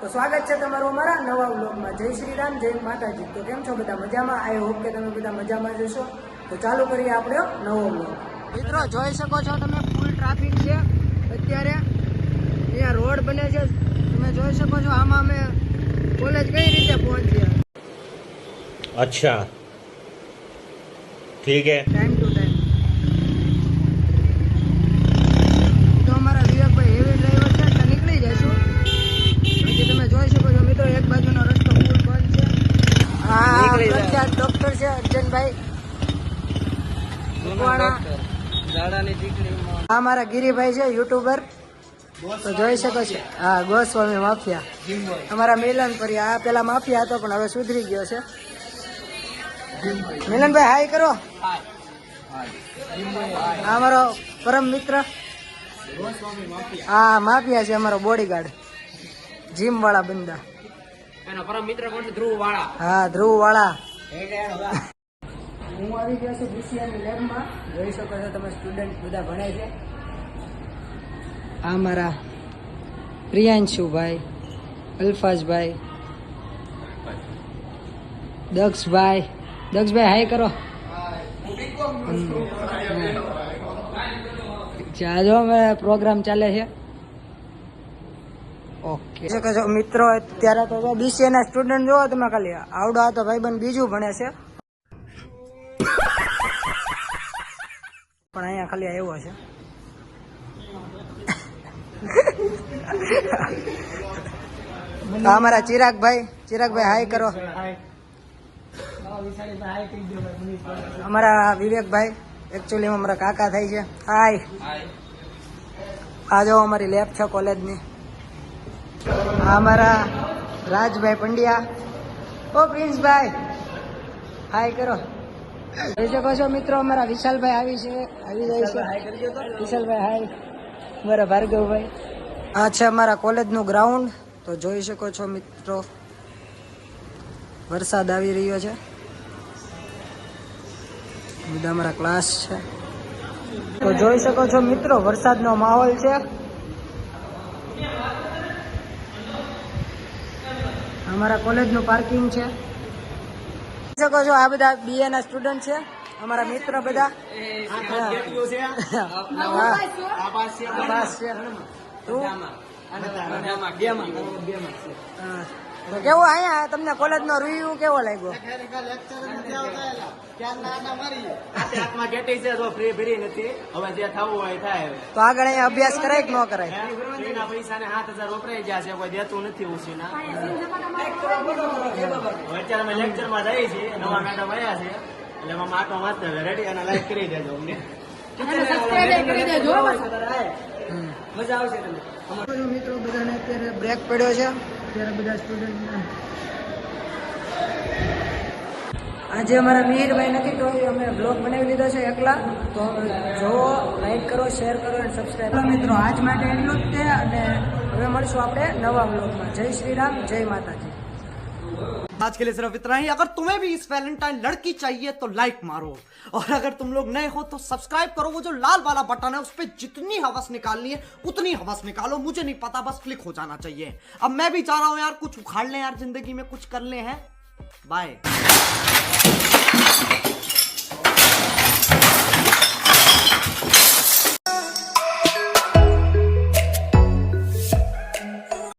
તો સ્વાગત છે તમારું અમારા નવા વ્લોગમાં। જય શ્રી રામ, જય માતાજી। તો કેમ છો બધા? મજામાં? આઈ હોપ કે તમે બધા મજામાં જ હશો। તો ચાલુ કરીએ આપણો નવો વ્લોગ। મિત્રો જોઈ શકો છો તમે, ફૂલ ટ્રાફિક છે અત્યારે। અહીંયા રોડ બને છે, તમે જોઈ શકો છો। આમાં અમે કોલેજ કઈ રીતે પહોંચ્યા। अच्छा ठीक है। Time to time. तो हमारा विवेकભાઈ હેવી ડ્રાઈવર છે એટલે નીકળી જઈશું। બાકી તમે જોઈ શકો છો મિત્રો, એક બાજુનો રસ્તો ફૂલ બંધ છે। આ પ્રખ્યાત ડોક્ટર છે અર્જનભાઈ મકવાણા। આ મારા ગિરીભાઈ છે યુટ્યુબર, તો જોઈ શકો છો। હા, ગોસ્વામી માફિયા અમારા મિલનપુરી। આ પેલા માફિયા હતો પણ હવે સુધરી ગયો છે। મિલનભાઈ હાય કરો। આ અમારો પરમ મિત્ર, હા માફિયા છે અમારો બોડીગાર્ડ, જીમ વાળા બંદા। એનો પરમ મિત્ર કોણ છે? ધ્રુવ વાળા। હા, ધ્રુવ વાળા। હું આવી ગયો છું બીસીઆરની લેબમાં। જોઈ શકો છો તમે, સ્ટુડન્ટ બધા ભણે છે। આ મારા પ્રિયાંશુભાઈ, અલ્ફાઝભાઈ, દક્ષભાઈ હાય કરો। આજે અમે પ્રોગ્રામ ચાલે છે। ઓકે શકો છો મિત્રો, અત્યારે તો બીસીએ ના સ્ટુડન્ટ જોવો તમે ખાલી, આવડો આ તો ભાઈબંધ બીજું ભણે છે પણ અહીંયા ખાલી આવ્યો છે। અમારા ચિરાગભાઈ હાય કરો। અમારા વિવેકભાઈ એકચ્યુઅલી અમારા કાકા થાય છે, હાય। આ જો અમારી લેબ છે કોલેજની। આ અમારા રાજભાઈ પંડ્યા। ઓ પ્રિન્સભાઈ હાય કરો। જોઈ શકો છો મિત્રો, અમારા વિશાલભાઈ આવી જાય છે। વિશાલભાઈ હાય। અમારા ભાર્ગવભાઈ। આ છે અમારા કોલેજનું ગ્રાઉન્ડ। તો જોઈ શકો છો મિત્રો, વરસાદ આવી રહ્યો છે, બધા અમારા ક્લાસ છે। તો જોઈ શકો છો મિત્રો, વરસાદનો માહોલ છે। અમારા કોલેજનું પાર્કિંગ છે, જોઈ શકો છો। આ બધા બીએ ના સ્ટુડન્ટ છે, અમારા મિત્ર બધા। તો કેવું અહીંયા તમને કોલેજ નો રિવ્યુ કેવો લાગ્યો? તો આગળ અહીંયા અભ્યાસ કરાય કે ન કરાય? પૈસા ને 7,000 વપરાઈ ગયા છે, કોઈ દેતું નથી ઉછીના। અત્યારે અમે લેક્ચર માં જઈએ છીએ, નવા મેડમ આવ્યા છે એટલે અમે આટો વાંચતા રેડી અને લાઈક કરી દેજો અમને, મજા આવશે તમને। મિત્રો બધાને અત્યારે બ્રેક પડ્યો છે, અત્યારે બધા સ્ટુડન્ટ આજે અમારા મિહિરભાઈ નથી તો અમે બ્લોગ બનાવી લીધો છે એકલા। તો જોવો, લાઈક કરો, શેર કરો અને સબસ્ક્રાઈબ કરો। મિત્રો આજ માટે એટલું જ છે, અને હવે મળશું આપણે નવા બ્લોગમાં। જય શ્રી રામ, જય માતાજી। आज के लिए सिर्फ इतना ही। अगर तुम्हें भी इस वैलेंटाइन लड़की चाहिए तो लाइक मारो, और अगर तुम लोग नए हो तो सब्सक्राइब करो। वो जो लाल वाला बटन है उस पर जितनी हवस निकालनी है उतनी हवस निकालो, मुझे नहीं पता, बस क्लिक हो जाना चाहिए। अब मैं भी चाह रहा हूं यार, कुछ उखाड़ लें यार, जिंदगी में कुछ कर ले हैं। बाय।